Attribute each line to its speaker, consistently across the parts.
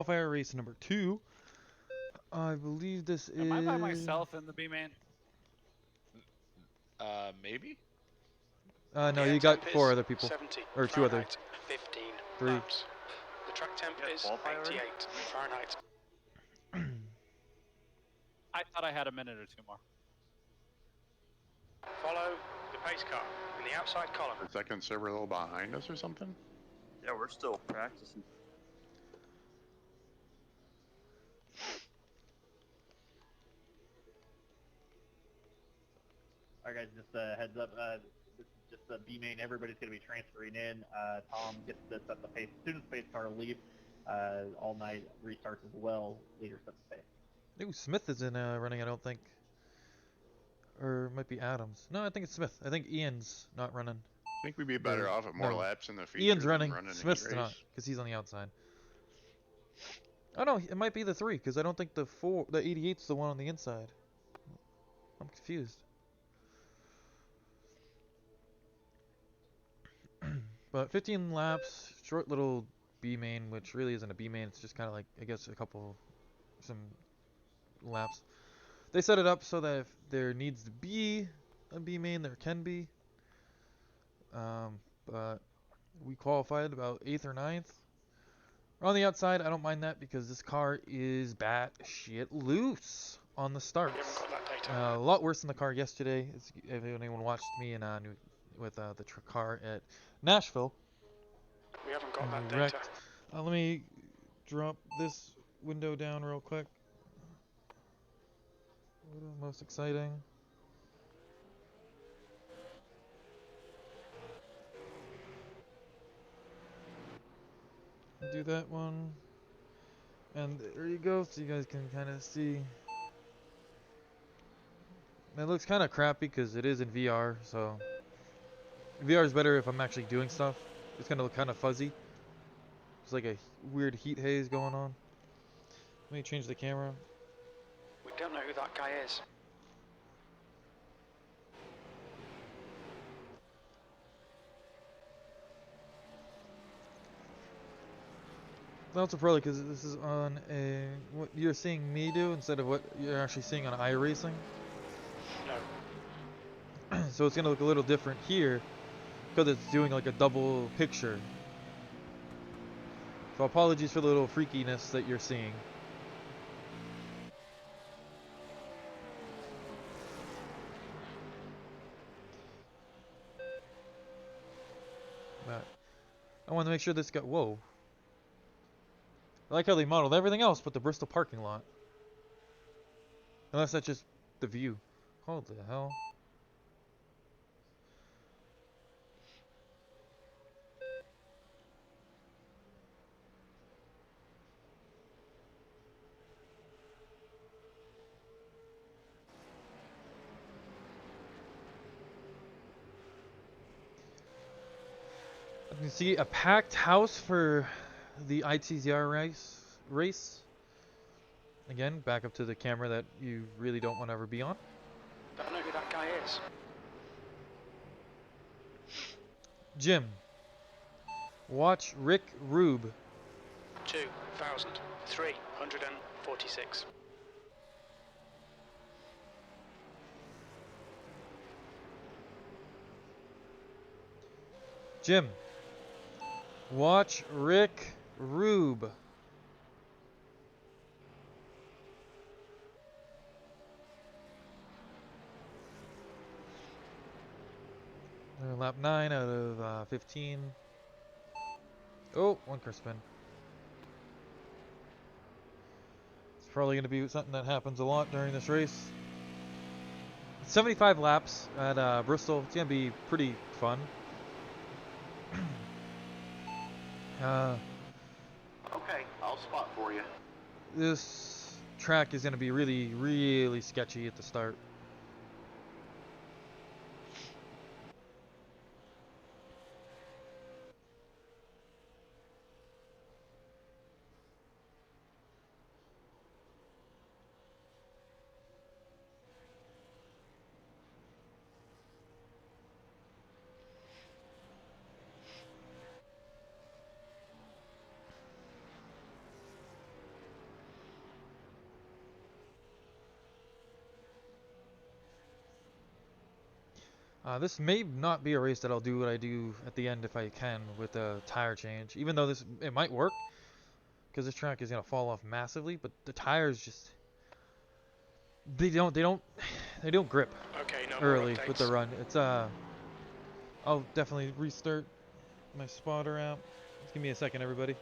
Speaker 1: Qualifier race number 2. I believe this is...
Speaker 2: Am I by myself in the B-main?
Speaker 3: Maybe?
Speaker 1: No, you got 4 other people.
Speaker 4: 70
Speaker 1: Or 2 other.
Speaker 4: Fahrenheit, 15
Speaker 1: 3.
Speaker 4: laps. The track temp is
Speaker 2: Qualifier
Speaker 4: 88 Fahrenheit.
Speaker 2: I thought I had a minute or 2 more.
Speaker 4: Follow the pace car in the outside column.
Speaker 3: Is that considered a little behind us or something?
Speaker 5: Yeah, we're still practicing. Alright guys, just a heads up, this is just the B-main, everybody's going to be transferring in. Tom gets to set the pace as soon as the pace car leaves. All night restarts as well, leader sets the pace.
Speaker 1: Ooh, Smith isn't running, I don't think. Or it might be Adams. No, I think it's Smith. I think Ian's not running.
Speaker 3: I think we'd be better off at more laps in the feature.
Speaker 1: Ian's
Speaker 3: than
Speaker 1: running.
Speaker 3: running
Speaker 1: Smith's
Speaker 3: heat
Speaker 1: not,
Speaker 3: race.
Speaker 1: because he's on the outside. Oh no, it might be the 3, because I don't think the 88's the one on the inside. I'm confused. But 15 laps, short little B main, which really isn't a B main. It's just kind of like, I guess, some laps. They set it up so that if there needs to be a B main, there can be. But we qualified about 8th or 9th. On the outside, I don't mind that because this car is bat shit loose on the starts.
Speaker 4: We haven't got that data.
Speaker 1: A lot worse than the car yesterday. If anyone watched me and with the car at Nashville,
Speaker 4: We haven't got that
Speaker 1: wrecked.
Speaker 4: data.
Speaker 1: Let me drop this window down real quick. Most exciting. Do that one. And there you go, so you guys can kind of see. It looks kind of crappy because it is in VR, so VR is better if I'm actually doing stuff. It's gonna look kind of fuzzy. It's like a weird heat haze going on. Let me change the camera.
Speaker 4: We don't know who that guy is.
Speaker 1: That's probably because this is on what you're seeing me do instead of what you're actually seeing on iRacing.
Speaker 4: No.
Speaker 1: So it's gonna look a little different here because it's doing like a double picture. So apologies for the little freakiness that you're seeing. But I want to make sure this got whoa. I like how they modeled everything else but the Bristol parking lot. Unless that's just the view. Holy the hell. You can see a packed house for the ITZR race. Again, back up to the camera that you really don't want to ever be on.
Speaker 4: Don't know who that guy is.
Speaker 1: Jim, watch Rick Rube.
Speaker 4: 2,346.
Speaker 1: Jim, watch Rick Rube. Lap 9 out of 15. Oh, one car spin. It's probably going to be something that happens a lot during this race. 75 laps at Bristol. It's going to be pretty fun.
Speaker 5: Okay, I'll spot for you.
Speaker 1: This track is going to be really, really sketchy at the start. This may not be a race that I'll do what I do at the end if I can with a tire change. Even though it might work, because this track is gonna fall off massively, but the tires just they don't grip
Speaker 4: Okay, no more
Speaker 1: early with the
Speaker 4: updates.
Speaker 1: run. It's I'll definitely restart my spotter app. Just give me a second, everybody.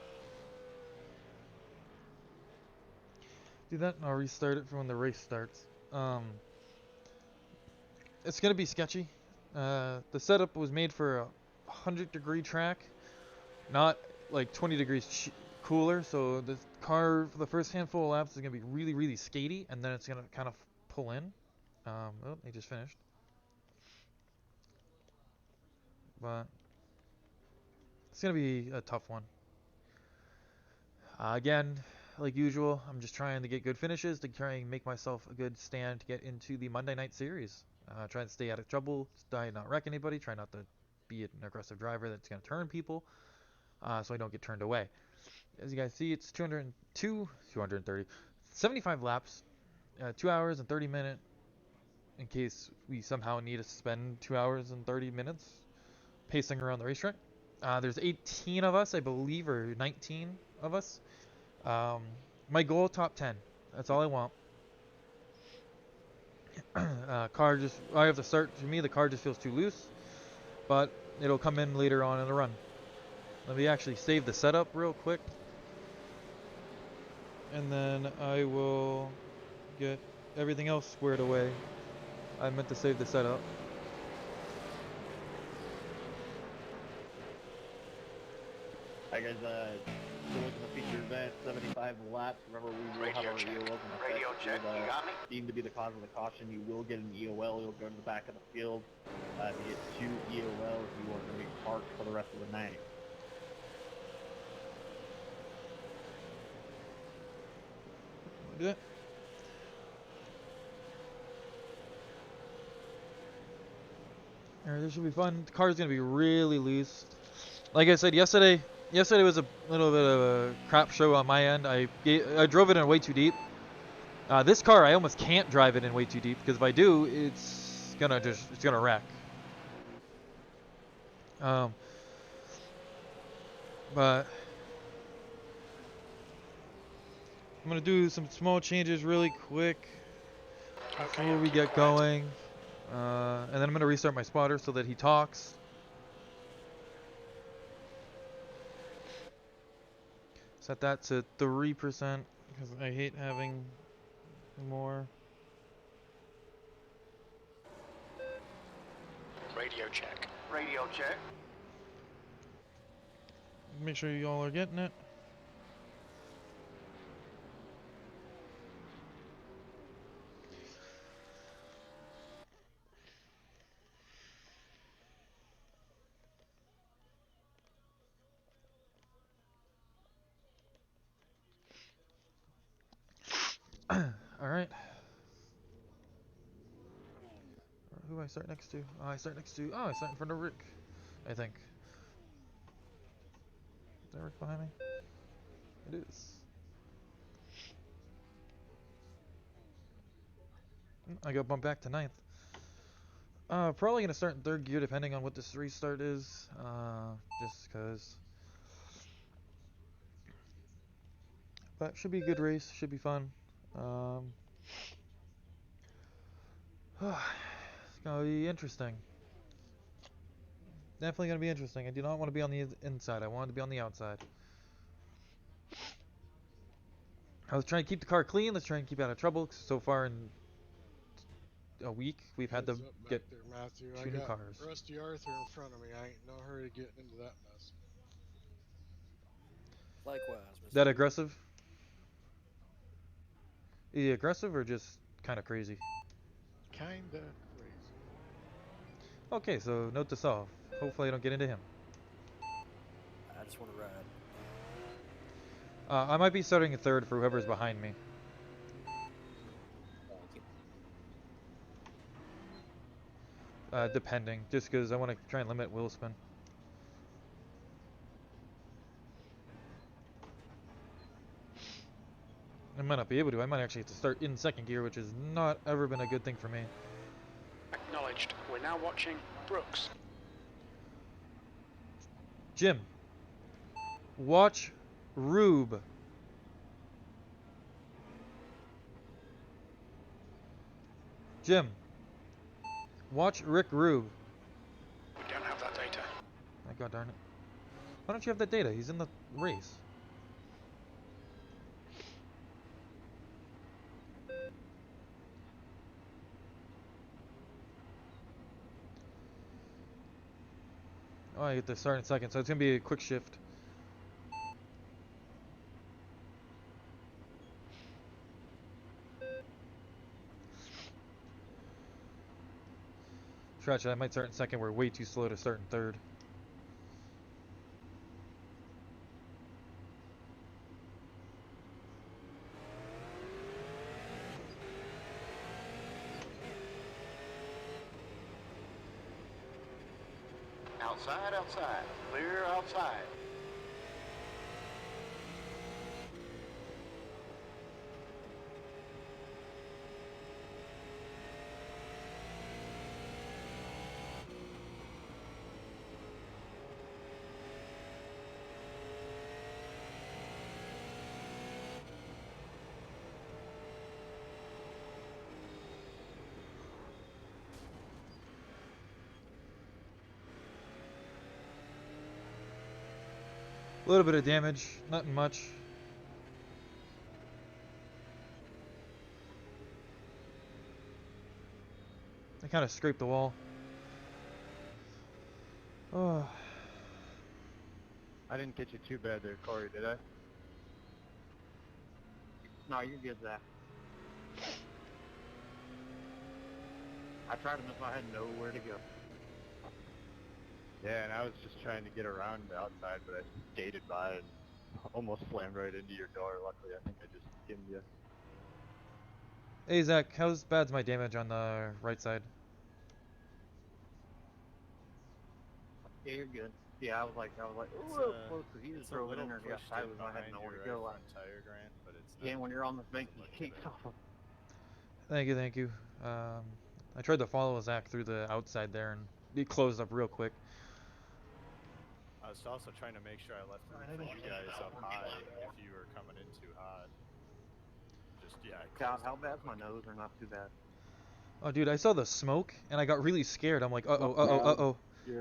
Speaker 1: Do that, and I'll restart it for when the race starts. It's gonna be sketchy. The setup was made for a 100-degree track, not like 20 degrees cooler. So the car for the first handful of laps is gonna be really, really skatey, and then it's gonna kind of pull in. Oh, they just finished. But it's gonna be a tough one. Again, like usual, I'm just trying to get good finishes to try and make myself a good stand to get into the Monday night series. Try and stay out of trouble, try not wreck anybody, try not to be an aggressive driver that's going to turn people, so I don't get turned away. As you guys see, it's 75 laps, 2 hours and 30 minutes, in case we somehow need to spend 2 hours and 30 minutes pacing around the racetrack. There's 18 of us, I believe, or 19 of us. My goal, top 10. That's all I want. I have to start. To me, the car just feels too loose, but it'll come in later on in the run. Let me actually save the setup real quick, and then I will get everything else squared away. I meant to save the setup.
Speaker 5: Hi guys, still looking to feature event, 75 laps. Remember, we will have our EOLs in effect.
Speaker 6: Radio check, you got me?
Speaker 5: Deemed to be the cause of the caution, you will get an EOL. You'll go to the back of the field. If you get 2 EOLs, you are going to be parked for the rest of the night.
Speaker 1: Do it. Alright, this should be fun. The car's gonna be really loose. Like I said yesterday was a little bit of a crap show on my end. I drove it in way too deep. This car, I almost can't drive it in way too deep, because if I do, it's gonna wreck. But I'm gonna do some small changes really quick before we get going, and then I'm gonna restart my spotter so that he talks. Set that to 3% because I hate having more.
Speaker 4: Radio check.
Speaker 6: Radio check.
Speaker 1: Make sure you all are getting it. All right. Who do I start next to? I start in front of Rick, I think. Is that Rick behind me? It is. I got bumped back to 9th. Probably gonna start in 3rd gear depending on what this restart is. Just cause. But should be a good race. Should be fun. It's gonna be interesting. Definitely gonna be interesting. I do not want to be on the inside. I want to be on the outside. I was trying to keep the car clean. Let's try and keep out of trouble. 'Cause so far in a week, we've had to
Speaker 7: Heads up back
Speaker 1: get
Speaker 7: there, Matthew.
Speaker 1: 2
Speaker 7: I
Speaker 1: new
Speaker 7: got
Speaker 1: cars.
Speaker 7: Rusty Arthur in front of me. I ain't no hurry getting into that mess.
Speaker 8: Likewise, Mr.
Speaker 1: That aggressive? Is he aggressive or just kind of crazy?
Speaker 7: Kinda crazy.
Speaker 1: Okay, so note to self. Hopefully I don't get into him.
Speaker 8: I just want to ride.
Speaker 1: I might be starting in 3rd for whoever's behind me. Depending, just because I want to try and limit wheel spin. I might not be able to. I might actually have to start in 2nd gear, which has not ever been a good thing for me.
Speaker 4: Acknowledge. reached. We're now watching Brooks.
Speaker 1: Jim, watch Rube. Jim, watch Rick Rube.
Speaker 4: We don't have that data.
Speaker 1: My God darn it. Why don't you have that data? He's in the race. Oh, I get to start in a second, so it's going to be a quick shift. Scratch it, I might start in second. We're way too slow to start in third.
Speaker 6: Outside, outside. Clear outside.
Speaker 1: A little bit of damage, nothing much. I kind of scraped the wall. Oh.
Speaker 9: I didn't get you too bad there, Corey, did I?
Speaker 5: No, you're good, Zach. I tried to miss. I had nowhere to go.
Speaker 9: Yeah, and I was just trying to get around the outside, but I skated by and almost slammed right into your door. Luckily, I think I just skimmed you.
Speaker 1: Hey Zach, how's bad's my damage on the right side?
Speaker 5: Yeah, you're good. Yeah, I was like, ooh, that was close, because he just drove it in there, got sideways, and I had nowhere to go.
Speaker 9: Tire, Grant, but it's
Speaker 5: Yeah, when you're on this bank, you can't stop.
Speaker 1: Thank you, thank you. I tried to follow Zach through the outside there and he closed up real quick.
Speaker 9: I was also trying to make sure I left room for you guys up high if you were coming in too hot. Just, yeah.
Speaker 5: God, how bad's my nose, or not too bad?
Speaker 1: Oh dude, I saw the smoke and I got really scared. I'm like, uh-oh, uh-oh, uh-oh.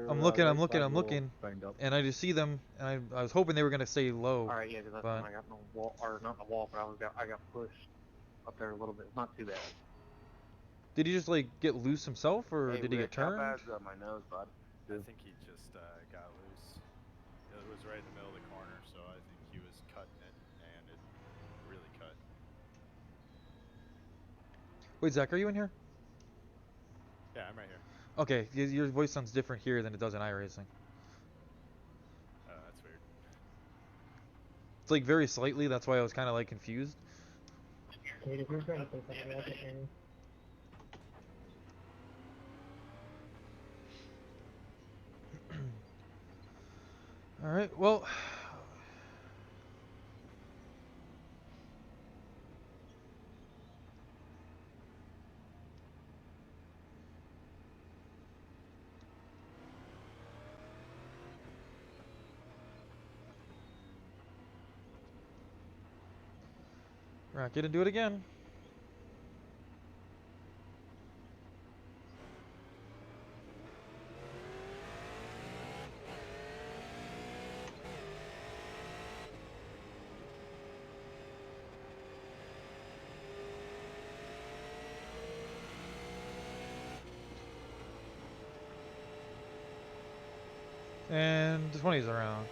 Speaker 1: I'm looking, and I just see them, and I was hoping they were gonna stay low.
Speaker 5: All right, yeah, because that's when I got in the wall, or not in the wall, but I got pushed up there a little bit. It's not too bad.
Speaker 1: Did he just like get loose himself, or did he get turned?
Speaker 6: How bad's my nose, bud?
Speaker 9: I think he just got loose. It was right in the middle of the corner, so I think he was cutting it, and it really cut.
Speaker 1: Wait, Zach, are you in here?
Speaker 9: Yeah, I'm right here.
Speaker 1: Okay, your voice sounds different here than it does in iRacing.
Speaker 9: That's weird.
Speaker 1: It's like very slightly, that's why I was kind of like confused. Alright, well... Racket and do it again. And 20's around.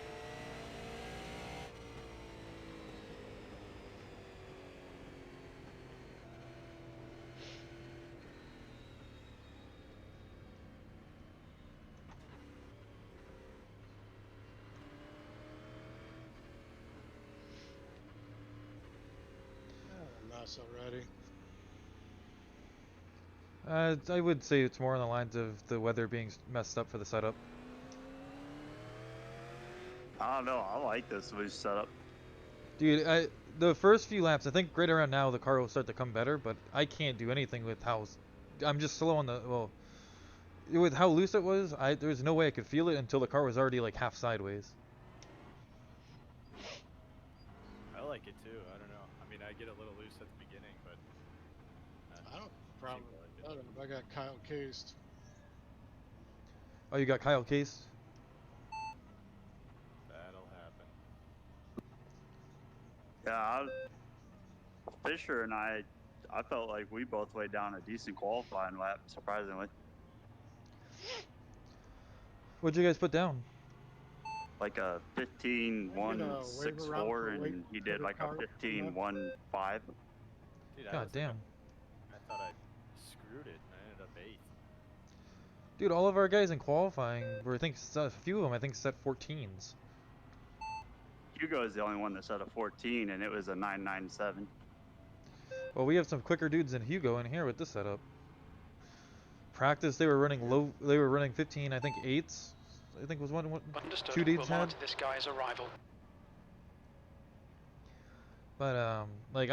Speaker 7: Mess already.
Speaker 1: I would say it's more on the lines of the weather being messed up for the setup.
Speaker 10: I don't know. I like this loose setup.
Speaker 1: Dude, the first few laps, I think right around now the car will start to come better, but I can't do anything with how I'm just slow on the, well, with how loose it was, there was no way I could feel it until the car was already like half sideways.
Speaker 9: I like it too. I don't know. I mean, I get a little loose at the beginning, but
Speaker 7: I don't problem
Speaker 9: like it.
Speaker 7: with it. I got Kyle cased.
Speaker 1: Oh, you got Kyle Case?
Speaker 9: That'll happen.
Speaker 10: Yeah, Fisher and I felt like we both laid down a decent qualifying lap, surprisingly.
Speaker 1: What'd you guys put down?
Speaker 10: Like a 15.164, and he did like a 15.15.
Speaker 9: Dude,
Speaker 1: God damn.
Speaker 9: I thought I screwed it, and I ended up 8th.
Speaker 1: Dude, all of our guys in qualifying were, I think, a few of them, I think, set 14s.
Speaker 10: Hugo is the only one that set a 14, and it was a 997.
Speaker 1: Well, we have some quicker dudes than Hugo in here with this setup. Practice, they were running low. They were running 15, I think 8s. I think was one.
Speaker 4: Understood.
Speaker 1: Two dudes
Speaker 4: we'll
Speaker 1: had.
Speaker 4: monitor this guy's arrival.
Speaker 1: But like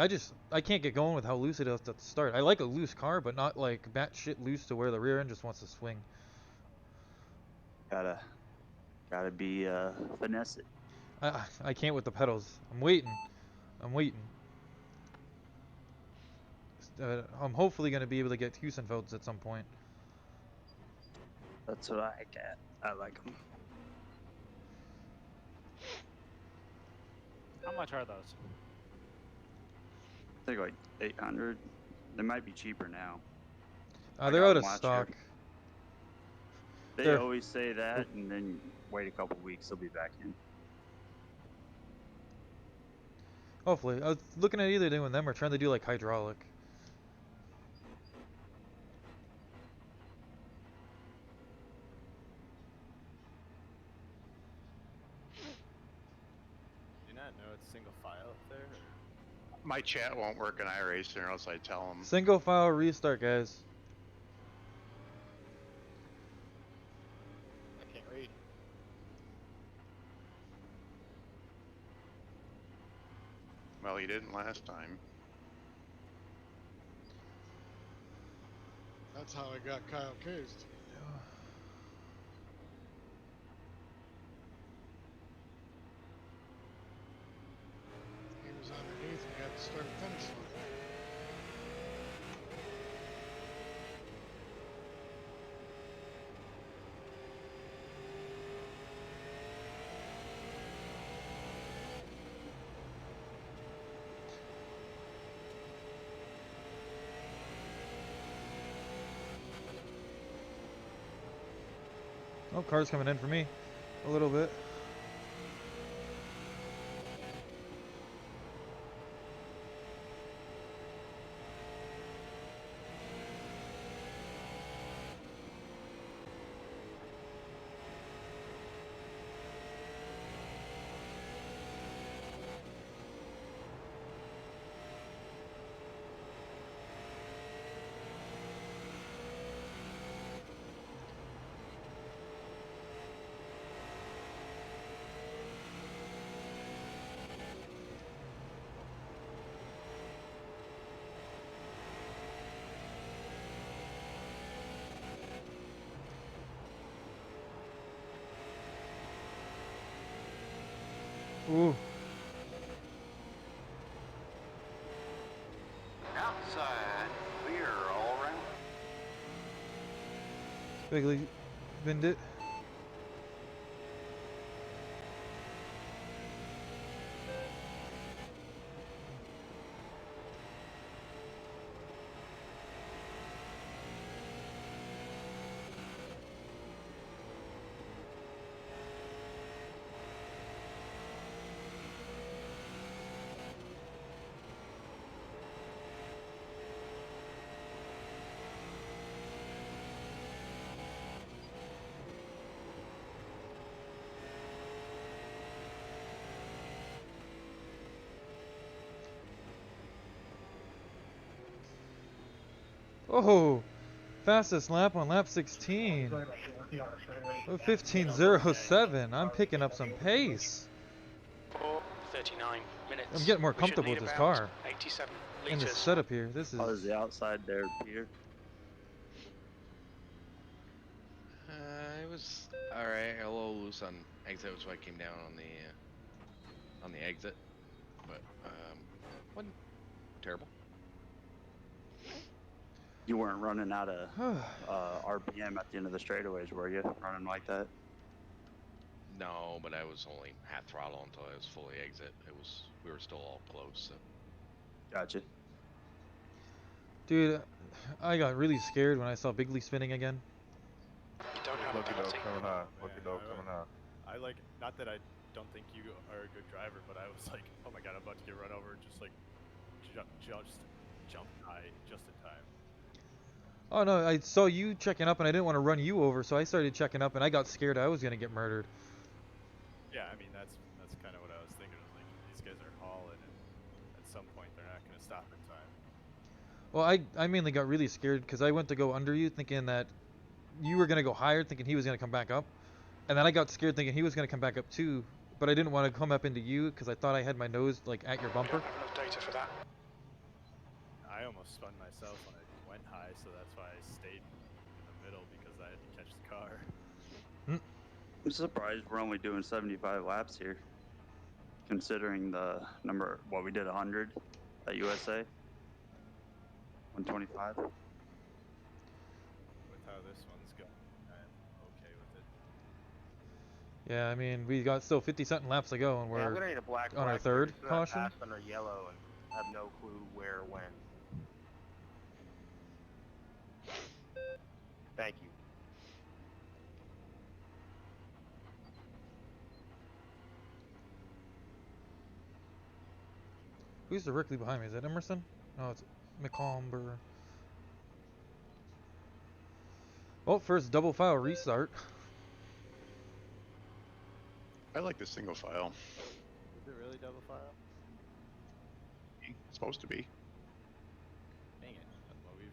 Speaker 1: I can't get going with how loose it is at the start. I like a loose car, but not like batshit loose to where the rear end just wants to swing.
Speaker 10: Gotta be finesse it.
Speaker 1: I can't with the pedals. I'm waiting. I'm hopefully gonna be able to get Heusenfelds at some point.
Speaker 10: That's what I get. I like them.
Speaker 2: How much are those?
Speaker 10: I think like 800. They might be cheaper now.
Speaker 1: They're
Speaker 10: got
Speaker 1: out of
Speaker 10: them last
Speaker 1: stock.
Speaker 10: year. They
Speaker 1: They're-
Speaker 10: always say that, and then wait a couple weeks, they'll be back in.
Speaker 1: Hopefully, I was looking at either doing them or trying to do like hydraulic.
Speaker 9: Do you not know it's single file up there? Or?
Speaker 3: My chat won't work in iRacing, or else I tell them.
Speaker 1: Single file restart, guys.
Speaker 8: I can't read.
Speaker 3: Well, you didn't last time.
Speaker 7: That's how I got Kyle cased. He was underneath me at the start finish line.
Speaker 1: Oh, car's coming in for me. A little bit. Ooh.
Speaker 6: Outside, clear all around.
Speaker 1: Bigly binned it. Oh, fastest lap on lap 16. Oh, 15.07. I'm picking up some pace.
Speaker 4: 39 minutes.
Speaker 1: I'm getting more
Speaker 4: We should
Speaker 1: comfortable
Speaker 4: lead
Speaker 1: with this
Speaker 4: about
Speaker 1: car
Speaker 4: 87
Speaker 1: and this
Speaker 4: liters.
Speaker 1: setup here. This is.
Speaker 10: How's the outside there, Peter?
Speaker 11: It was alright. A little loose on exit, which is why I came down on the exit, but wasn't terrible.
Speaker 10: You weren't running out of RPM at the end of the straightaways, were you? Running like that?
Speaker 11: No, but I was only half throttle until I was fully exit. We were still all close. So.
Speaker 10: Gotcha.
Speaker 1: Dude, I got really scared when I saw Bigley spinning again.
Speaker 4: You don't have a
Speaker 12: Lucky dog
Speaker 4: penalty.
Speaker 12: coming high.
Speaker 9: Man,
Speaker 12: Lucky dog coming high.
Speaker 9: I like, not that I don't think you are a good driver, but I was like, oh my god, I'm about to get run over. Just like, jumped high just in time.
Speaker 1: Oh no, I saw you checking up and I didn't want to run you over, so I started checking up and I got scared I was gonna get murdered.
Speaker 9: Yeah, I mean that's kind of what I was thinking. I was like, these guys are hauling, and at some point they're not going to stop in time.
Speaker 1: Well, I mainly got really scared because I went to go under you thinking that you were gonna go higher, thinking he was gonna come back up, and then I got scared thinking he was gonna come back up too, but I didn't want to come up into you because I thought I had my nose like at your bumper.
Speaker 4: Don't have enough data for that.
Speaker 9: I almost spun myself when I went high, so that's why I stayed in the middle because I had to catch the car.
Speaker 10: I'm surprised we're only doing 75 laps here, considering the number. What we did 100 at USA. 125.
Speaker 9: With how this one's going, I'm okay with it.
Speaker 1: Yeah, I mean we got still 50-something laps to go and
Speaker 6: Yeah, I'm
Speaker 1: we're
Speaker 6: gonna need a black
Speaker 1: on our
Speaker 6: flag
Speaker 1: third
Speaker 6: here, just 'cause I
Speaker 1: caution.
Speaker 6: passed under yellow and have no clue where or when. Thank you.
Speaker 1: Who's directly behind me? Is that Emerson? No, it's McComber. Oh, first double file restart.
Speaker 3: I like the single file.
Speaker 9: Is it really double file?
Speaker 3: It's supposed to be.
Speaker 9: Dang it. Well, we've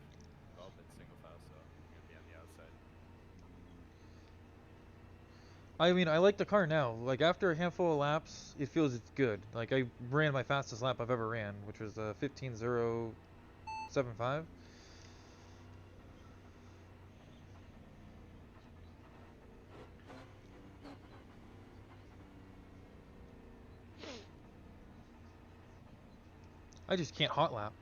Speaker 9: all been single file, so I'm going to be on the outside.
Speaker 1: I mean, I like the car now. Like after a handful of laps, it feels it's good. Like I ran my fastest lap I've ever ran, which was 15:075. I just can't hot lap.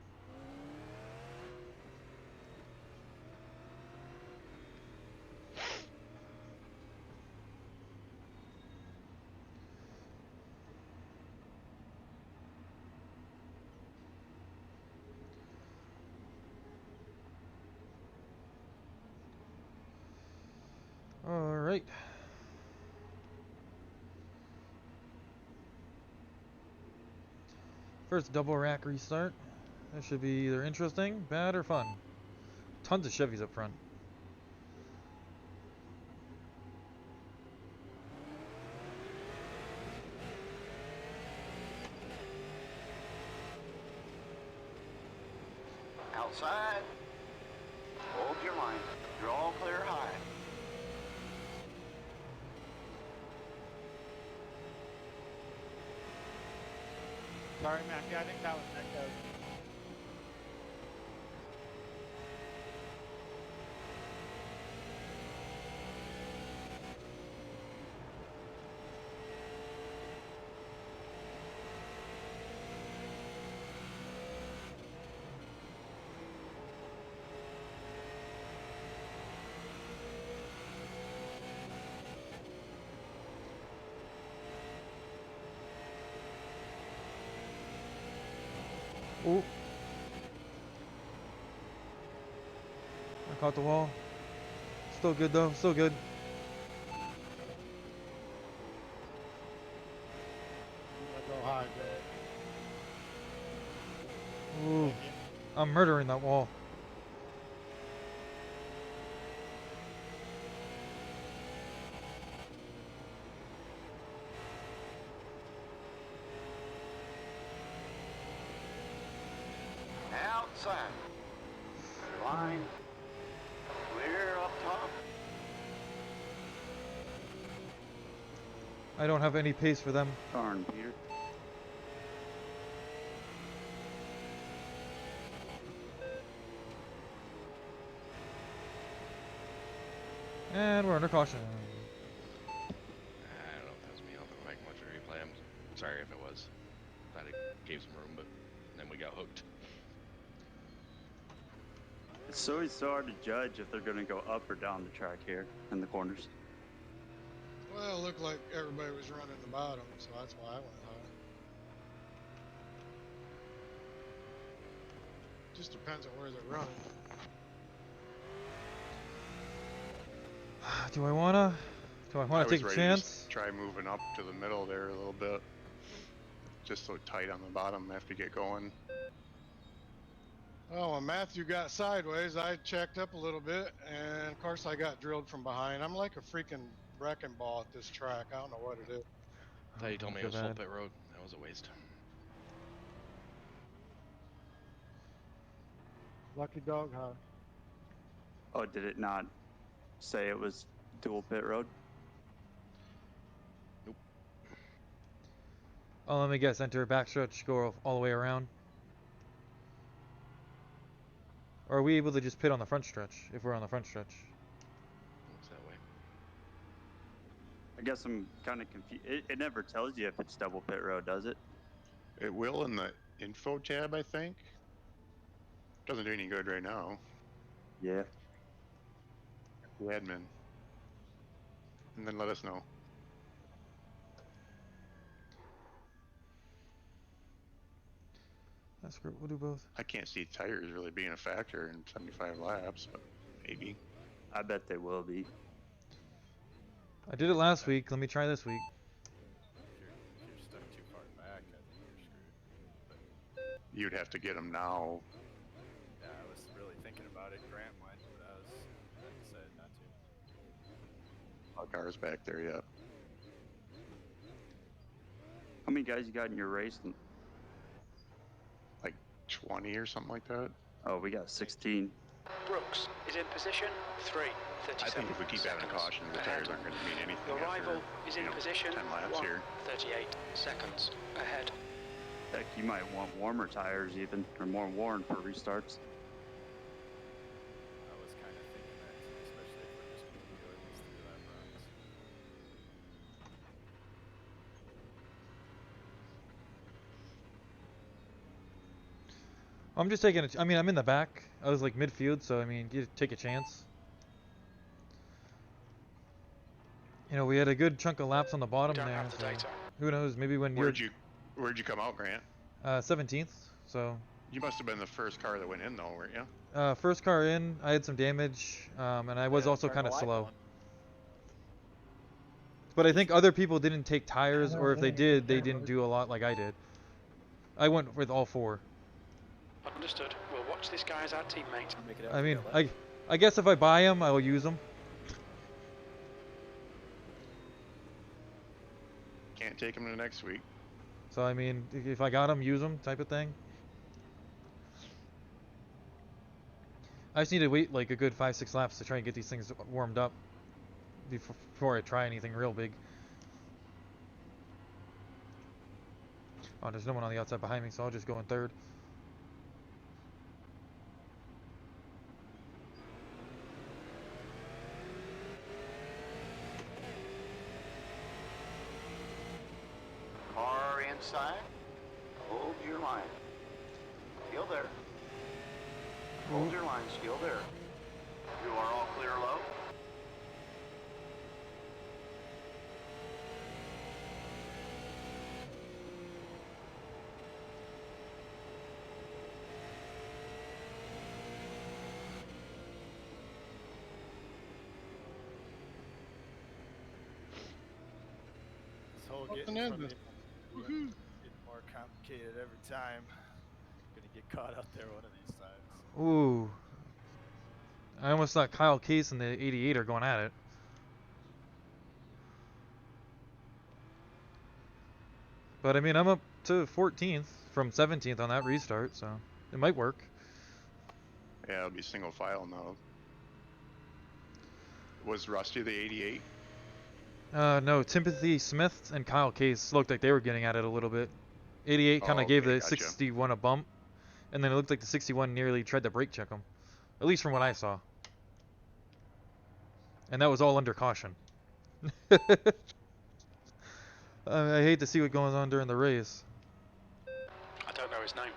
Speaker 1: All right. First double rack restart. That should be either interesting, bad, or fun. Tons of Chevys up front.
Speaker 6: Outside. Hold your line. You're all clear high.
Speaker 2: Sorry, Mackie, I think that was echo.
Speaker 1: Ooh. I caught the wall. Still good though, still good.
Speaker 7: Go high, bro.
Speaker 1: Ooh. I'm murdering that wall.
Speaker 6: Outside. Line. Clear up top.
Speaker 1: I don't have any pace for them.
Speaker 10: Darn, Peter.
Speaker 1: And we're under caution.
Speaker 11: I don't know if that was me. I'll go back and watch the replay. I'm sorry if it was. Thought it gave some room, but then we got hooked.
Speaker 10: It's always so hard to judge if they're going to go up or down the track here in the corners.
Speaker 7: Well, it looked like everybody was running the bottom, so that's why I went high. Just depends on where they're running.
Speaker 1: Do I wanna take a
Speaker 3: ready to
Speaker 1: chance?
Speaker 3: just try moving up to the middle there a little bit. Just so tight on the bottom after you get going.
Speaker 7: Oh, when Matthew got sideways, I checked up a little bit, and of course I got drilled from behind. I'm like a freaking wrecking ball at this track. I don't know what it is.
Speaker 11: I thought you told me it
Speaker 1: Feel
Speaker 11: was full
Speaker 1: bad.
Speaker 11: pit road. That was a waste.
Speaker 2: Lucky dog, huh?
Speaker 10: Oh, did it not say it was dual pit road?
Speaker 1: Oh, let me guess. Enter a backstretch, go all the way around. Or are we able to just pit on the front stretch if we're on the front stretch?
Speaker 11: Looks that way.
Speaker 10: I guess I'm kind of confused. It never tells you if it's double pit road, does it?
Speaker 3: It will in the info tab, I think. Doesn't do any good right now.
Speaker 10: Yeah.
Speaker 3: The admin. And then let us know.
Speaker 1: That's great. We'll do both.
Speaker 3: I can't see tires really being a factor in 75 laps, but maybe.
Speaker 10: I bet they will be.
Speaker 1: I did it last week. Let me try this week.
Speaker 9: If you're stuck too far back, I think you're screwed.
Speaker 3: You'd have to get them now.
Speaker 9: Yeah, I was really thinking about it. Grant went, but I decided not to.
Speaker 3: Cars back there yet.
Speaker 10: How many guys you got in your race?
Speaker 3: Like 20 or something like that.
Speaker 10: Oh, we got 16.
Speaker 4: Brooks is in position. 3.
Speaker 3: I
Speaker 4: 37
Speaker 3: think if we keep having a
Speaker 4: seconds.
Speaker 3: caution, the
Speaker 4: Ahead.
Speaker 3: tires aren't going to mean anything.
Speaker 4: Your
Speaker 3: after,
Speaker 4: rival is in position.
Speaker 3: 10 laps
Speaker 4: 1.
Speaker 3: here.
Speaker 4: 38 seconds ahead.
Speaker 10: Heck, you might want warmer tires even, or more worn for restarts.
Speaker 9: I was kind of thinking that too, especially if we're just going to do it these 3 lap runs.
Speaker 1: I'm just taking I mean, I'm in the back. I was like midfield, so I mean, you take a chance. You know, we had a good chunk of laps on the bottom
Speaker 4: Don't
Speaker 1: there.
Speaker 4: have the
Speaker 1: So
Speaker 4: data.
Speaker 1: who knows? Maybe when
Speaker 3: Where'd you come out, Grant?
Speaker 1: 17th. So
Speaker 3: You must have been the first car that went in, though, weren't you?
Speaker 1: first car in, I had some damage, and I was also kind of slow. But I think other people didn't take tires, or if they did, they didn't do a lot like I did. I went with all 4.
Speaker 4: Understood. We'll watch this guy as our teammate.
Speaker 8: Make it out
Speaker 1: I
Speaker 8: to
Speaker 1: mean,
Speaker 8: the left.
Speaker 1: I guess if I buy them, I will use them.
Speaker 3: Can't take him to next week.
Speaker 1: So I mean, if I got them, use them, type of thing. I just need to wait like a good 5-6 laps to try and get these things warmed up before I try anything real big. Oh, there's no one on the outside behind me, so I'll just go in third.
Speaker 6: Car inside. Hold your line. Still there. Hold your line. Still there. You are all clear low.
Speaker 9: This whole
Speaker 7: Fucking
Speaker 9: getting
Speaker 7: end
Speaker 9: from
Speaker 7: this.
Speaker 9: the getting more complicated every time. Gonna get caught out there one of these times.
Speaker 1: Ooh. I almost thought Kyle Case and the 88 are going at it. But I mean, I'm up to 14th from 17th on that restart, so it might work.
Speaker 3: Yeah, it'll be single file now. Was Rusty the 88?
Speaker 1: No, Timothy Smith and Kyle Case looked like they were getting at it a little bit. 88 kind of
Speaker 3: Oh,
Speaker 1: gave
Speaker 3: okay,
Speaker 1: the
Speaker 3: gotcha.
Speaker 1: 61 a bump, and then it looked like the 61 nearly tried to brake check him. At least from what I saw. And that was all under caution. I hate to see what goes on during the race.
Speaker 4: I don't know his name.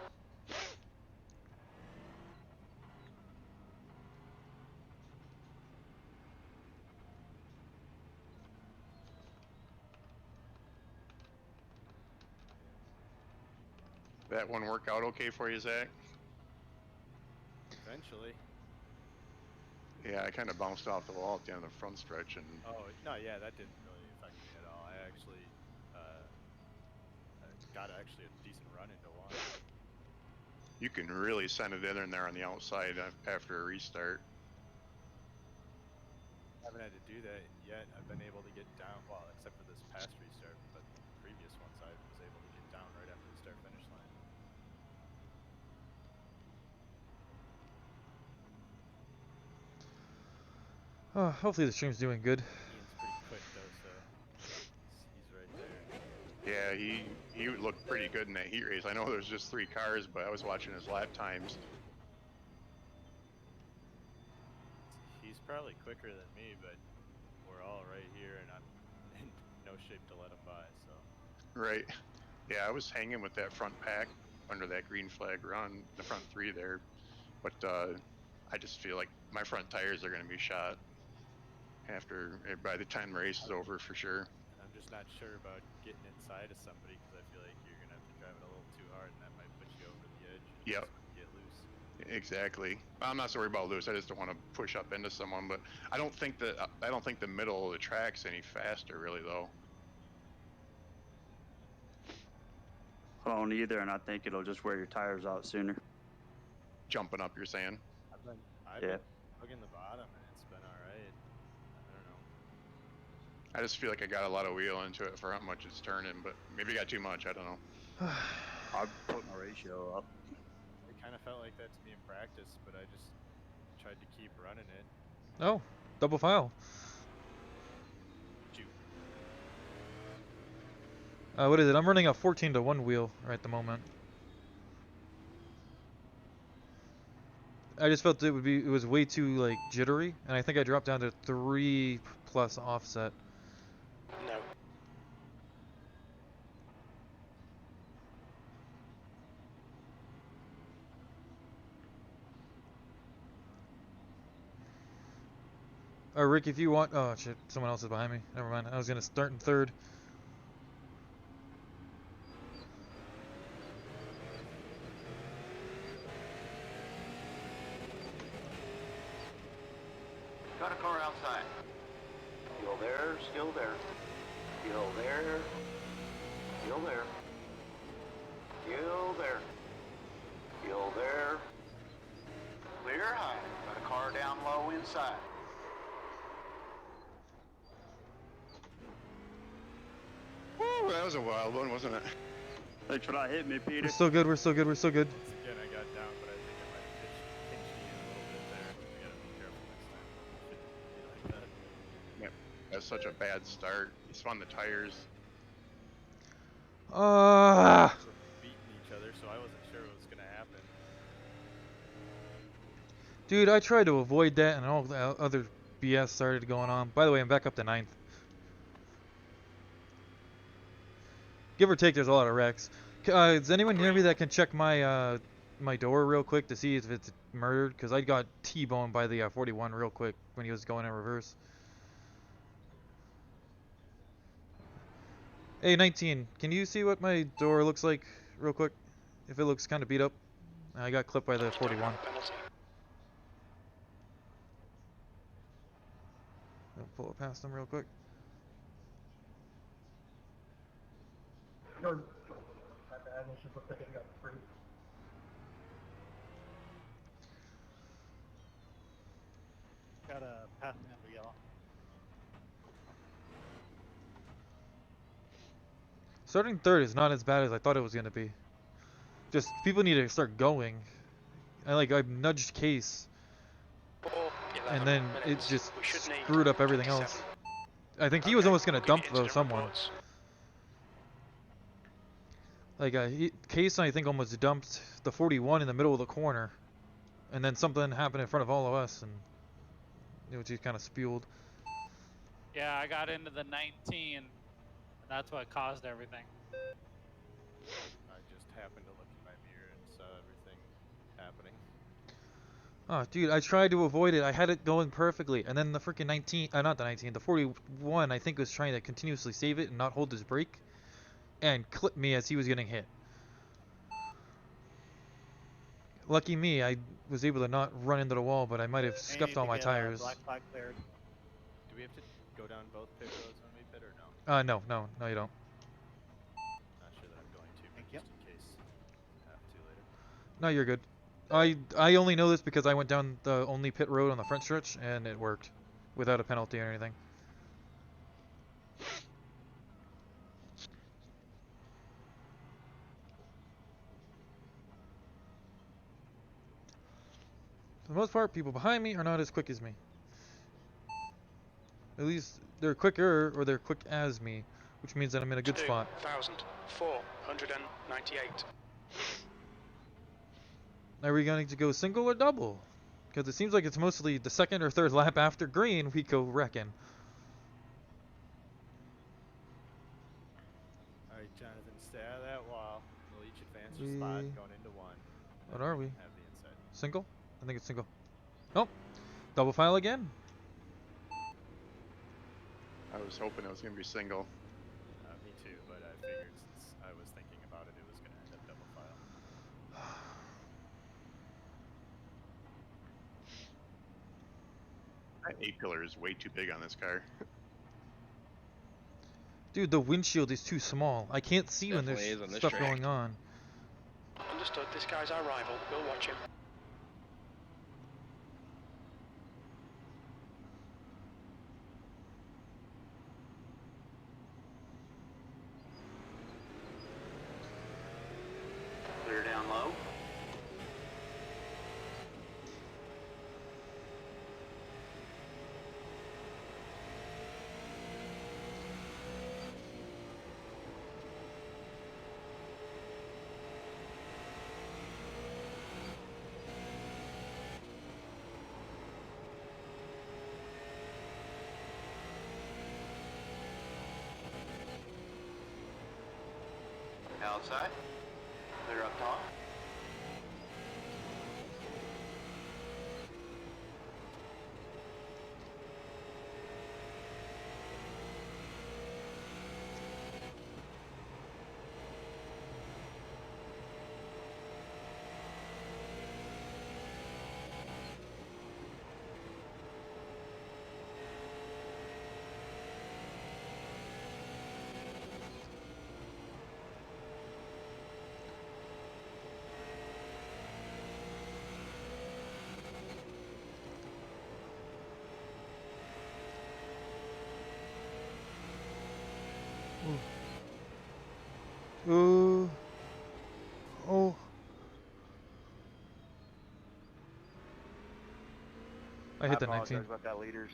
Speaker 3: That one work out okay for you, Zach?
Speaker 9: Eventually.
Speaker 3: Yeah, I kind of bounced off the wall at the end of the front stretch, and
Speaker 9: Oh, no, yeah, that didn't really affect me at all. I actually got actually a decent run into one.
Speaker 3: you can really send it in there on the outside after a restart.
Speaker 9: I haven't had to do that yet. I've been able to get down, well, except for this past restart, but previous ones I was able to get down right after the start-finish line.
Speaker 1: Oh, hopefully the stream's doing good.
Speaker 9: Ian's pretty quick though, so he's right there.
Speaker 3: Yeah, he looked pretty good in that heat race. I know there's just 3 cars, but I was watching his lap times.
Speaker 9: He's probably quicker than me, but we're all right here, and I'm in no shape to let him by, so.
Speaker 3: Right. Yeah, I was hanging with that front pack under that green flag run, the front 3 there, but I just feel like my front tires are going to be shot by the time the race is over for sure.
Speaker 9: I'm just not sure about getting inside of somebody because I feel like you're gonna have to drive it a little too hard, and that might put you over the edge. And
Speaker 3: Yep.
Speaker 9: just get loose.
Speaker 3: Exactly. I'm not so worried about loose. I just don't want to push up into someone. But I don't think the middle of the track's any faster, really, though.
Speaker 10: I don't either, and I think it'll just wear your tires out sooner.
Speaker 3: Jumping up, you're saying?
Speaker 9: I've been hugging the bottom, and it's been all right. I don't know.
Speaker 3: I just feel like I got a lot of wheel into it for how much it's turning, but maybe I got too much. I don't know.
Speaker 10: I put my ratio up.
Speaker 9: It kind of felt like that to me in practice, but I just tried to keep running it.
Speaker 1: Oh, double file.
Speaker 9: Shoot.
Speaker 1: What is it? I'm running a 14-to-1 wheel right at the moment. I just felt it was way too like jittery, and I think I dropped down to 3+ offset.
Speaker 4: No.
Speaker 1: Rick, if you want, oh shit, someone else is behind me. Never mind. I was gonna start in 3rd.
Speaker 6: Got a car outside. Still there, still there. Still there. Still there. Still there. Still there. Clear high. Got a car down low inside.
Speaker 3: Woo, that was a wild one, wasn't it?
Speaker 10: Thanks for not hitting me, Peter.
Speaker 1: We're still good. We're still good. We're still good.
Speaker 9: Once again, I got down, but I think I might have pinched Ian a little bit there. We gotta be careful next time. Shouldn't be like that.
Speaker 3: Yep. That's such a bad start. He spun the tires.
Speaker 1: Ah.
Speaker 9: Beating each other, so I wasn't sure what was gonna happen.
Speaker 1: Dude, I tried to avoid that, and all the other BS started going on. By the way, I'm back up to 9th. Give or take, there's a lot of wrecks. Is anyone near me that can check my my door real quick to see if it's murdered? Because I got T-boned by the 41 real quick when he was going in reverse. Hey, 19, can you see what my door looks like real quick? If it looks kind of beat up. I got clipped by the 41. I'll pull it past him real quick.
Speaker 2: Got a pass me under yellow.
Speaker 1: Starting 3rd is not as bad as I thought it was going to be. Just, people need to start going. I nudged Case, and then it just screwed up everything else. I think he was almost going to dump though someone. Case, I think, almost dumped the 41 in the middle of the corner. And then something happened in front of all of us, and it was just kind of spewed.
Speaker 2: Yeah, I got into the 19, and that's what caused everything.
Speaker 9: I just happened to look in my mirror and saw everything happening.
Speaker 1: Oh, dude, I tried to avoid it. I had it going perfectly, and then the freaking 19, not the 19, the 41, I think was trying to continuously save it and not hold his brake, and clipped me as he was getting hit. Lucky me, I was able to not run into the wall, but I might have scuffed all my tires.
Speaker 5: Black flag cleared.
Speaker 9: Do we have to go down both pit roads when we pit or no?
Speaker 1: No, you don't.
Speaker 9: Not sure that I'm going to, but
Speaker 5: Thank you.
Speaker 9: just in case I have to later.
Speaker 1: No, you're good. I only know this because I went down the only pit road on the front stretch, and it worked, without a penalty or anything. For the most part, people behind me are not as quick as me. At least they're quicker, or they're quick as me, which means that I'm in a good spot.
Speaker 4: 2,498.
Speaker 1: Are we going to go single or double? Because it seems like it's mostly the second or third lap after green we go wrecking.
Speaker 9: Alright, Jonathan, stay out of that wall. We'll each advance your spot going into one.
Speaker 1: What are we?
Speaker 9: Have the inside.
Speaker 1: Single? I think it's single. Nope. Double file again.
Speaker 3: I was hoping it was going to be single.
Speaker 9: Me too, but I figured since I was thinking about it, it was going to end up double file.
Speaker 3: That A-pillar is way too big on this car.
Speaker 1: Dude, the windshield is too small. I can't see when
Speaker 11: Definitely is
Speaker 1: there's
Speaker 11: on this
Speaker 1: stuff
Speaker 11: track.
Speaker 1: going on.
Speaker 4: Understood, this guy's our rival. We'll watch him.
Speaker 6: Clear down low. Outside. Clear up top.
Speaker 1: Ooh. Oh. I hit the 19.
Speaker 6: about that, leaders.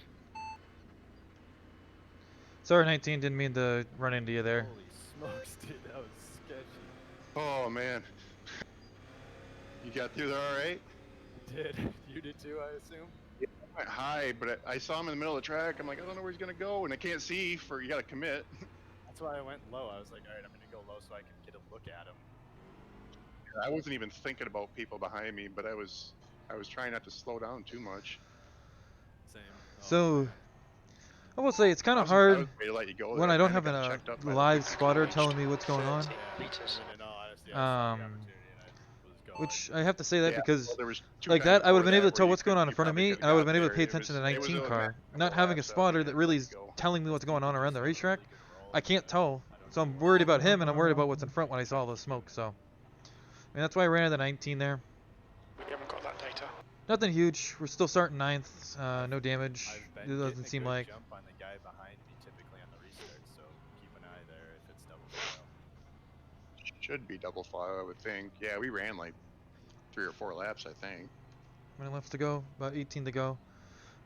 Speaker 1: Sorry, 19. Didn't mean to run into you there.
Speaker 9: Holy smokes, dude, that was sketchy.
Speaker 3: Oh, man. You got through there all right?
Speaker 9: Did. You did too, I assume?
Speaker 3: I went high, but I saw him in the middle of the track. I'm like, I don't know where he's going to go, and I can't see for, you got to commit.
Speaker 9: That's why I went low. I was like, alright, I'm going to go low so I can get a look at him.
Speaker 3: I wasn't even thinking about people behind me, but I was trying not to slow down too much.
Speaker 9: Same.
Speaker 1: So, I will say it's kind of
Speaker 3: I
Speaker 1: hard
Speaker 3: was ready to let you go
Speaker 1: when
Speaker 3: there.
Speaker 1: I don't
Speaker 3: Kinda
Speaker 1: have
Speaker 3: got
Speaker 1: a
Speaker 3: checked up by the
Speaker 1: live
Speaker 3: people.
Speaker 1: spotter telling me what's going on.
Speaker 4: 30 meters.
Speaker 9: In all honesty, I saw the
Speaker 1: Um,
Speaker 9: opportunity and I was going.
Speaker 1: Which I have to say that
Speaker 3: Yeah,
Speaker 1: because
Speaker 3: well, there was two
Speaker 1: like
Speaker 3: times
Speaker 1: that, I would have
Speaker 3: before
Speaker 1: been able
Speaker 3: that
Speaker 1: to tell
Speaker 3: where
Speaker 1: what's going on in
Speaker 3: you
Speaker 1: front of
Speaker 3: probably
Speaker 1: me,
Speaker 3: could've
Speaker 1: and I would have
Speaker 3: got
Speaker 1: been able to
Speaker 3: there.
Speaker 1: pay
Speaker 3: It
Speaker 1: attention to
Speaker 3: was-
Speaker 1: the
Speaker 3: it was
Speaker 1: 19
Speaker 3: a
Speaker 1: car.
Speaker 3: couple
Speaker 1: Not having a
Speaker 3: laps
Speaker 1: spotter
Speaker 3: after
Speaker 1: that
Speaker 3: you
Speaker 1: really
Speaker 3: let
Speaker 1: is
Speaker 3: it go.
Speaker 1: telling me what's going on around the racetrack,
Speaker 9: Really good roll.
Speaker 1: I can't tell. So I'm worried about him, and I'm worried about what's in front when I saw all the smoke. So, I mean, that's why I ran at the 19 there.
Speaker 4: We haven't got that data.
Speaker 1: Nothing huge. We're still starting ninth. No damage.
Speaker 9: I've been
Speaker 1: It
Speaker 9: getting
Speaker 1: doesn't
Speaker 9: a
Speaker 1: seem
Speaker 9: good
Speaker 1: like.
Speaker 9: jump on the guy behind me typically on the restart, so keep an eye there if it's double file.
Speaker 3: Should be double file, I would think. Yeah, we ran like 3 or 4 laps, I think.
Speaker 1: How many laps to go? About 18 to go.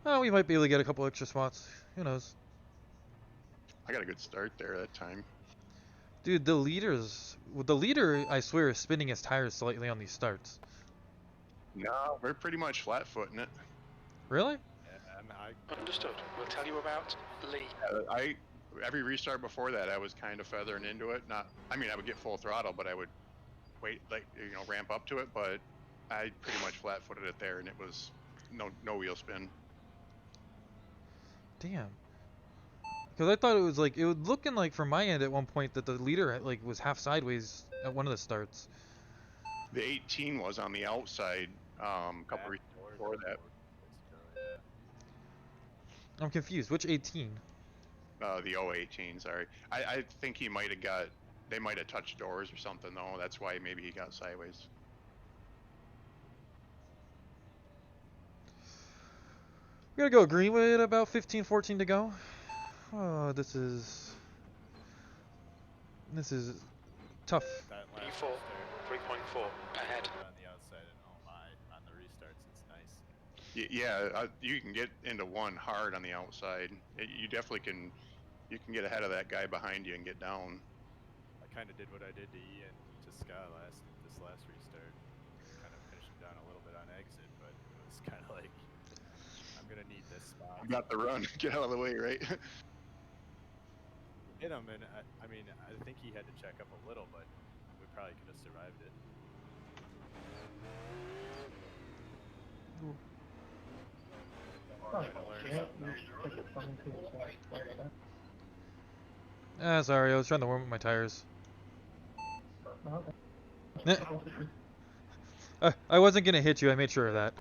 Speaker 1: Oh, we might be able to get a couple extra spots. Who knows?
Speaker 3: I got a good start there that time.
Speaker 1: Dude, the leader, I swear, is spinning his tires slightly on these starts.
Speaker 3: No, we're pretty much flat footing it.
Speaker 1: Really?
Speaker 9: Yeah,
Speaker 4: Understood. We'll tell you about Lee.
Speaker 3: Every restart before that, I was kind of feathering into it. I mean, I would get full throttle, but I would wait, like, ramp up to it. But I pretty much flat-footed it there, and it was no wheel spin.
Speaker 1: Damn. Because I thought it was like, it was looking like from my end at one point that the leader like was half sideways at one of the starts.
Speaker 3: The 18 was on the outside. A couple restarts before that.
Speaker 1: I'm confused. Which 18?
Speaker 3: The 018, sorry. I think he might have they might have touched doors or something though. That's why maybe he got sideways.
Speaker 1: We gotta go green with about 15-14 to go. Oh, this is tough.
Speaker 4: E4, 3.4 ahead.
Speaker 9: On the outside, and oh my, on the restarts, it's nice.
Speaker 3: Yeah, you can get into one hard on the outside. You definitely can. You can get ahead of that guy behind you and get down.
Speaker 9: I kind of did what I did to Ian to Scott this last restart. Kind of finished him down a little bit on exit, but it was kind of like, I'm gonna need this spot.
Speaker 3: You got the run. Get out of the way, right?
Speaker 9: Hit him, and I mean, I think he had to check up a little, but we probably could have survived it.
Speaker 1: Sorry, I was trying to warm up my tires. I wasn't gonna hit you, I made sure of that.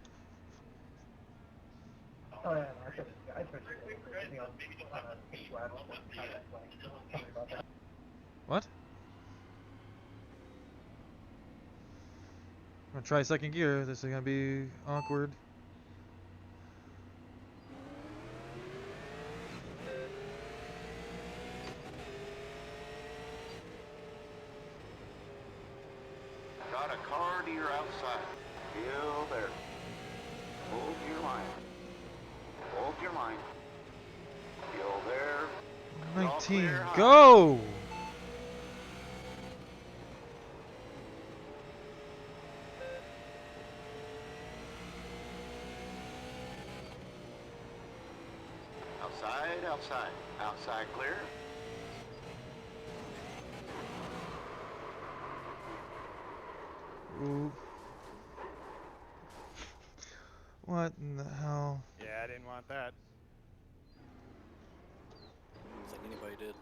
Speaker 1: What? I'm gonna try second gear, this is gonna be awkward.
Speaker 6: Got a car to your outside. Still there. Hold your line. Hold your line. Still there.
Speaker 1: 19, go!
Speaker 6: Outside. Outside clear.
Speaker 1: Ooh. What in the hell?
Speaker 9: Yeah, I didn't want that.
Speaker 8: Don't think anybody did.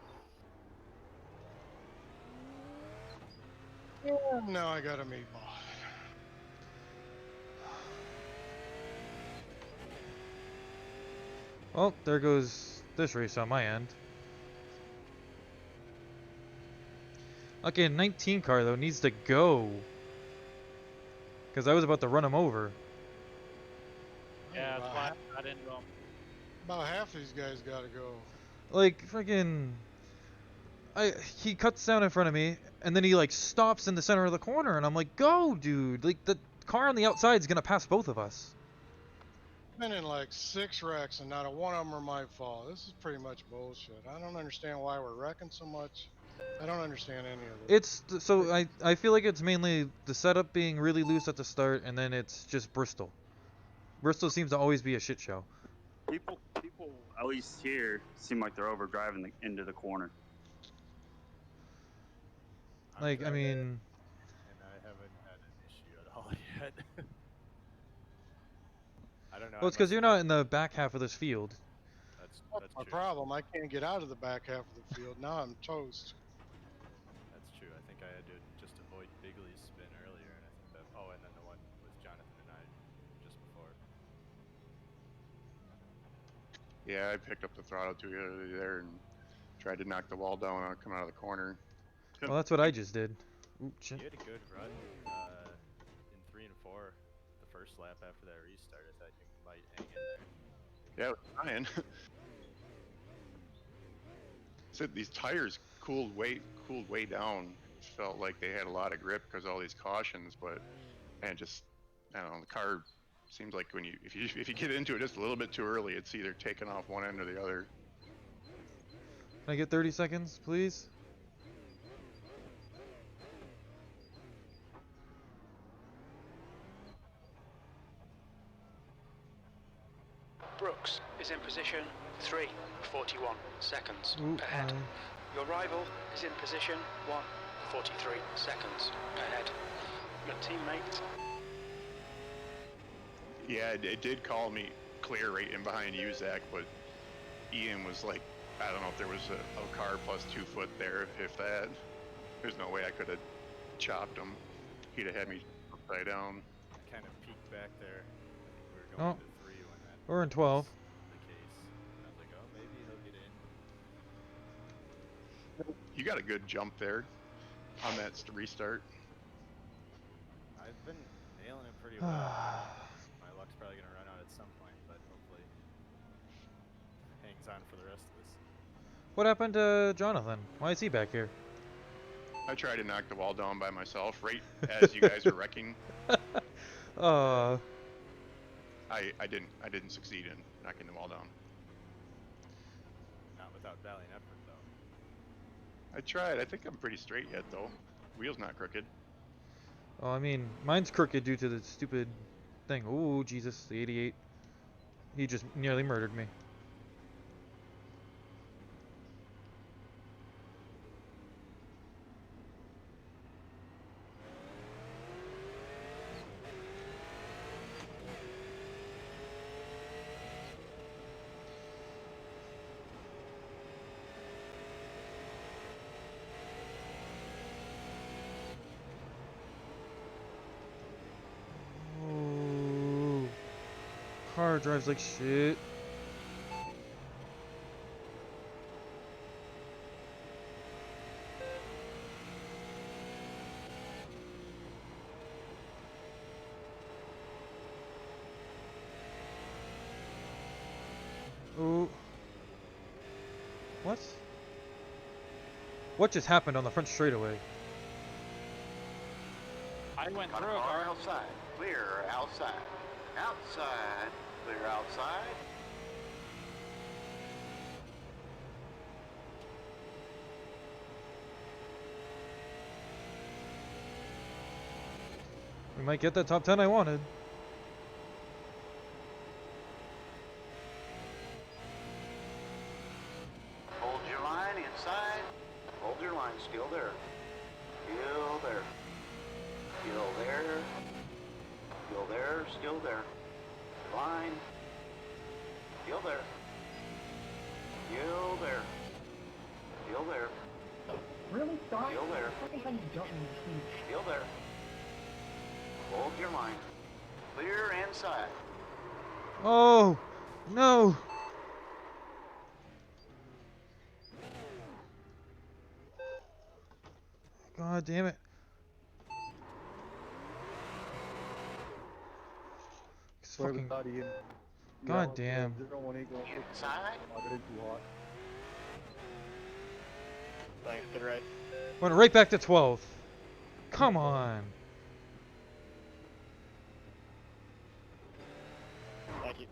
Speaker 7: Yeah, now I got a meatball.
Speaker 1: Well, there goes this race on my end. Okay, 19 car though needs to go. Because I was about to run him over.
Speaker 2: Yeah, that's why I didn't go.
Speaker 7: About half these guys gotta go.
Speaker 1: Like, freaking... he cuts down in front of me, and then he, like, stops in the center of the corner, and I'm like, go, dude! Like, the car on the outside is gonna pass both of us.
Speaker 7: Been in like 6 wrecks, and not a one of them are my fault. This is pretty much bullshit. I don't understand why we're wrecking so much. I don't understand any of it.
Speaker 1: So I feel like it's mainly the setup being really loose at the start, and then it's just Bristol. Bristol seems to always be a shit show.
Speaker 10: People, at least here, seem like they're overdriving into the corner.
Speaker 1: Like, I mean...
Speaker 9: And I haven't had an issue at all yet. I don't know.
Speaker 1: Well, it's because you're not in the back half of this field.
Speaker 9: That's
Speaker 7: My
Speaker 9: true.
Speaker 7: problem. I can't get out of the back half of the field. Now I'm toast.
Speaker 9: That's true. I think I had to just avoid Bigley's spin earlier, and I think that. Oh, and then the one with Jonathan and I just before.
Speaker 3: Yeah, I picked up the throttle too early there and tried to knock the wall down on coming out of the corner.
Speaker 1: Well, that's what I just did. Ooh, shit.
Speaker 9: You had a good run in 3 and 4. The first lap after that restart, I thought you might hang in there.
Speaker 3: Yeah, I was trying. Said these tires cooled way down. It felt like they had a lot of grip because all these cautions, but man, just I don't know. The car seems like if you get into it just a little bit too early, it's either taking off one end or the other.
Speaker 1: Can I get 30 seconds, please?
Speaker 4: Brooks is in position 3:41 seconds
Speaker 1: Ooh,
Speaker 4: ahead. Your rival is in position 1:43 seconds ahead. Your teammate.
Speaker 3: Yeah, it did call me clear right in behind you, Zach, but Ian was like, I don't know if there was a car plus 2 foot there, if that. There's no way I could have chopped him. He'd have had me upside down.
Speaker 9: I kind of peeked back there. I think we were going
Speaker 1: Oh,
Speaker 9: to 3 when that
Speaker 1: we're in
Speaker 9: was
Speaker 1: 12.
Speaker 9: the case. And I was like, oh, maybe he'll get in.
Speaker 3: You got a good jump there on that restart.
Speaker 9: I've been nailing it pretty well. My luck's probably going to run out at some point, but hopefully hangs on for the rest of this.
Speaker 1: What happened to Jonathan? Why is he back here?
Speaker 3: I tried to knock the wall down by myself right as you guys were wrecking.
Speaker 1: Uh,
Speaker 3: I didn't succeed in knocking the wall down.
Speaker 9: Not without valiant effort, though.
Speaker 3: I tried. I think I'm pretty straight yet, though. Wheel's not crooked.
Speaker 1: oh, I mean, mine's crooked due to the stupid thing. Ooh, Jesus, the 88. He just nearly murdered me. Ooh, car drives like shit. Ooh. What? What just happened on the front straightaway?
Speaker 2: I went
Speaker 6: Got a
Speaker 2: through a
Speaker 6: car
Speaker 2: car.
Speaker 6: outside. Clear outside. Outside. Clear outside.
Speaker 1: We might get that top 10 I wanted.
Speaker 6: Hold your line inside. Hold your line. Still there. Still there. Still there. Still there. Still there. Line. Still there. Still there. Still there.
Speaker 5: Really? Stop?
Speaker 6: Still there.
Speaker 5: What the hell you jumping in the seat?
Speaker 6: Still there. Hold your line. Clear inside.
Speaker 1: Oh, no. God damn it. It's fucking... God damn.
Speaker 6: Inside.
Speaker 5: Thanks, good right.
Speaker 1: Went right back to 12th. Come on.
Speaker 5: Thank you.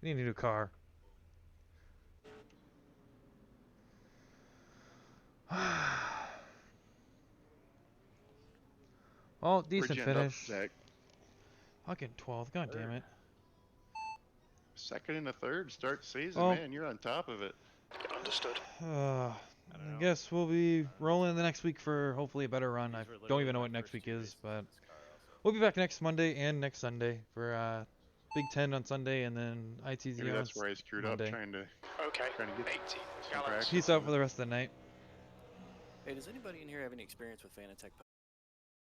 Speaker 1: We need a new car. Well, decent
Speaker 3: Where'd you end up,
Speaker 1: finish.
Speaker 3: Zach?
Speaker 1: Fucking 12th. God damn it.
Speaker 3: Second and a third. Start the season,
Speaker 1: Oh.
Speaker 3: man. You're on top of it.
Speaker 4: Understood.
Speaker 1: I guess we'll be rolling the next week for hopefully a better run. I don't even know what next week is, but we'll be back next Monday and next Sunday for Big Ten on Sunday and then ITZR
Speaker 3: Maybe
Speaker 1: on
Speaker 3: that's where I screwed
Speaker 1: Monday.
Speaker 3: up trying to
Speaker 4: Okay.
Speaker 3: get
Speaker 4: 80
Speaker 3: some
Speaker 4: gallons.
Speaker 3: practice.
Speaker 1: Peace out for the rest of the night.
Speaker 8: Hey, does anybody in here have any experience with Fanatec